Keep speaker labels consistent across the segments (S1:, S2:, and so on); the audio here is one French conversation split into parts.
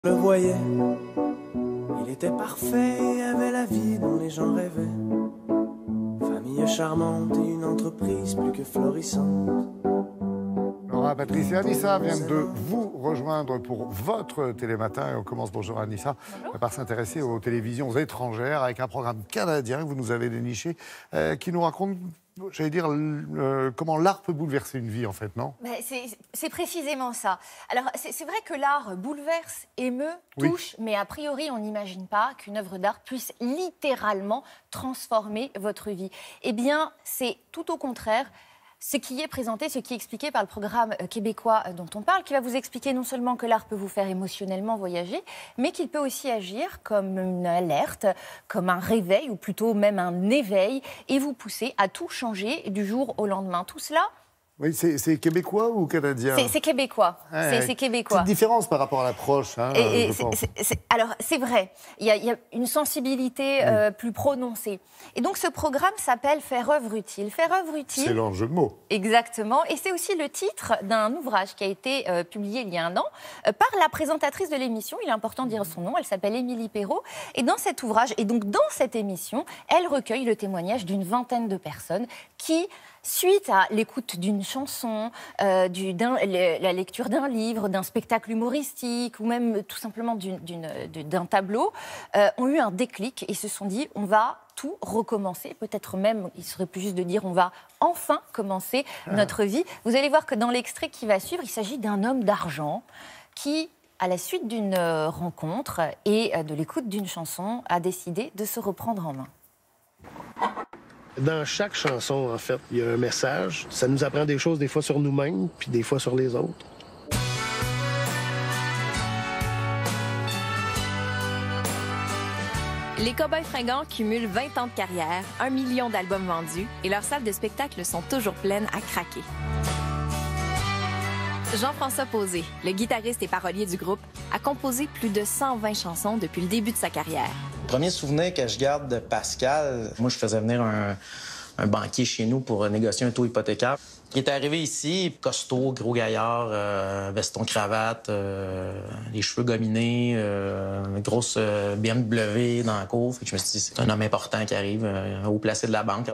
S1: Le voyait, il était parfait et avait la vie dont les gens rêvaient. Famille charmante et une entreprise plus que florissante.
S2: Laura, Patrice et Anissa viennent de vous rejoindre pour votre télématin. Et on commence, bonjour Anissa, par s'intéresser aux télévisions étrangères avec un programme canadien que vous nous avez déniché qui nous raconte, j'allais dire, comment l'art peut bouleverser une vie en fait, non?
S3: C'est précisément ça. Alors c'est vrai que l'art bouleverse, émeut, touche, oui. Mais a priori on n'imagine pas qu'une œuvre d'art puisse littéralement transformer votre vie. Eh bien c'est tout au contraire. Ce qui est présenté, ce qui est expliqué par le programme québécois dont on parle, qui va vous expliquer non seulement que l'art peut vous faire émotionnellement voyager, mais qu'il peut aussi agir comme une alerte, comme un réveil, ou plutôt même un éveil, et vous pousser à tout changer du jour au lendemain. Tout cela...
S2: Oui, c'est québécois ou canadien?
S3: C'est québécois. C'est québécois.
S2: Petite différence par rapport à l'approche. Hein,
S3: alors, c'est vrai. Il y a une sensibilité plus prononcée. Et donc, ce programme s'appelle Faire œuvre utile. Faire œuvre utile...
S2: C'est l'enjeu de mots.
S3: Exactement. Et c'est aussi le titre d'un ouvrage qui a été publié il y a un an par la présentatrice de l'émission. Il est important de dire son nom. Elle s'appelle Émilie Perrault. Et dans cet ouvrage, et donc dans cette émission, elle recueille le témoignage d'une vingtaine de personnes qui... Suite à l'écoute d'une chanson, la lecture d'un livre, d'un spectacle humoristique ou même tout simplement d'un tableau, ont eu un déclic et se sont dit on va tout recommencer. Peut-être même, il serait plus juste de dire on va enfin commencer notre vie. Vous allez voir que dans l'extrait qui va suivre, il s'agit d'un homme d'argent qui, à la suite d'une rencontre et de l'écoute d'une chanson, a décidé de se reprendre en main.
S4: Dans chaque chanson, en fait, il y a un message. Ça nous apprend des choses, des fois sur nous-mêmes, puis des fois sur les autres.
S5: Les Cowboys Fringants cumulent 20 ans de carrière, 1 million d'albums vendus et leurs salles de spectacle sont toujours pleines à craquer. Jean-François Posé, le guitariste et parolier du groupe, a composé plus de 120 chansons depuis le début de sa carrière.
S6: Le premier souvenir que je garde de Pascal, moi, je faisais venir un banquier chez nous pour négocier un taux hypothécaire. Il est arrivé ici, costaud, gros gaillard, veston cravate, les cheveux gominés, une grosse BMW dans la cour. Fait que je me suis dit, c'est un homme important qui arrive, haut placé de la banque.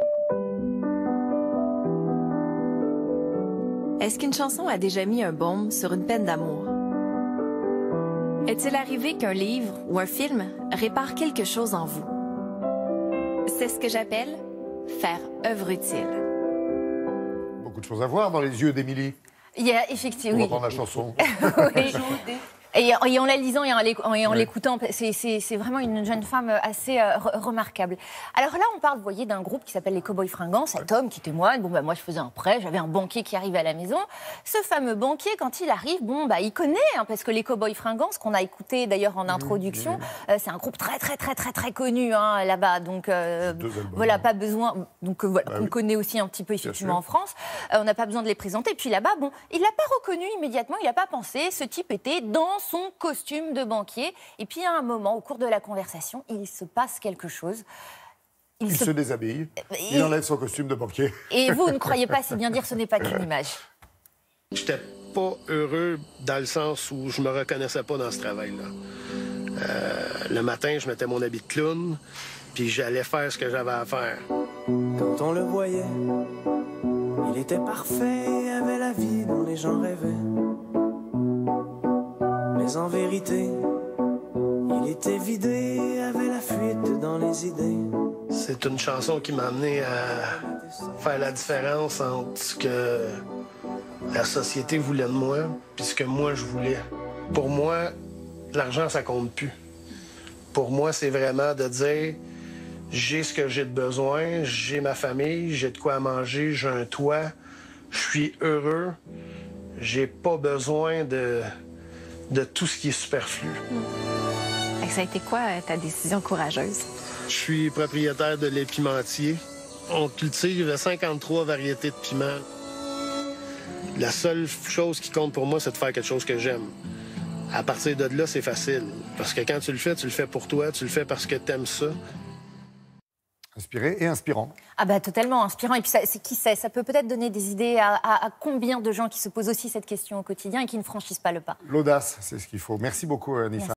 S5: Est-ce qu'une chanson a déjà mis un baume sur une peine d'amour? Est-il arrivé qu'un livre ou un film répare quelque chose en vous? C'est ce que j'appelle faire œuvre utile.
S2: Beaucoup de choses à voir dans les yeux d'Émilie.
S3: Il y a effectivement...
S2: On va prendre la chanson.
S3: Oui. Et en la lisant et en l'écoutant, c'est vraiment une jeune femme assez remarquable. Alors là, on parle, vous voyez, d'un groupe qui s'appelle les Cowboys Fringants. Cet homme qui témoigne, moi je faisais un prêt, j'avais un banquier qui arrivait à la maison. Ce fameux banquier, quand il arrive, il connaît, parce que les Cowboys Fringants, ce qu'on a écouté d'ailleurs en introduction, c'est un groupe très connu là-bas. Donc voilà, pas besoin, on connaît aussi un petit peu effectivement en France. On n'a pas besoin de les présenter. Puis là-bas, il l'a pas reconnu immédiatement, il n'a pas pensé. Ce type était dans son costume de banquier. Et puis, à un moment, au cours de la conversation, il se passe quelque chose.
S2: Il se déshabille, il enlève son costume de banquier.
S3: Et vous ne croyez pas si bien dire, ce n'est pas qu'une image.
S4: J'étais pas heureux dans le sens où je me reconnaissais pas dans ce travail-là. Le matin, je mettais mon habit de clown, puis j'allais faire ce que j'avais à faire.
S1: Quand on le voyait, il était parfait et avait la vie dont les gens rêvaient. Mais en vérité, il était vidé et avait la fuite dans les idées.
S4: C'est une chanson qui m'a amené à faire la différence entre ce que la société voulait de moi et ce que moi je voulais. Pour moi, l'argent, ça compte plus. Pour moi, c'est vraiment de dire j'ai ce que j'ai de besoin, j'ai ma famille, j'ai de quoi manger, j'ai un toit, je suis heureux, j'ai pas besoin de tout ce qui est superflu.
S5: Ça a été quoi ta décision courageuse?
S4: Je suis propriétaire de lait pimentier. On cultive 53 variétés de piments. La seule chose qui compte pour moi, c'est de faire quelque chose que j'aime. À partir de là, c'est facile. Parce que quand tu le fais pour toi, tu le fais parce que t'aimes ça.
S2: Inspiré et inspirant.
S3: Ah totalement inspirant. Et puis qui sait, ça peut peut-être donner des idées à combien de gens qui se posent aussi cette question au quotidien et qui ne franchissent pas le pas.
S2: L'audace, c'est ce qu'il faut. Merci beaucoup, Anissa.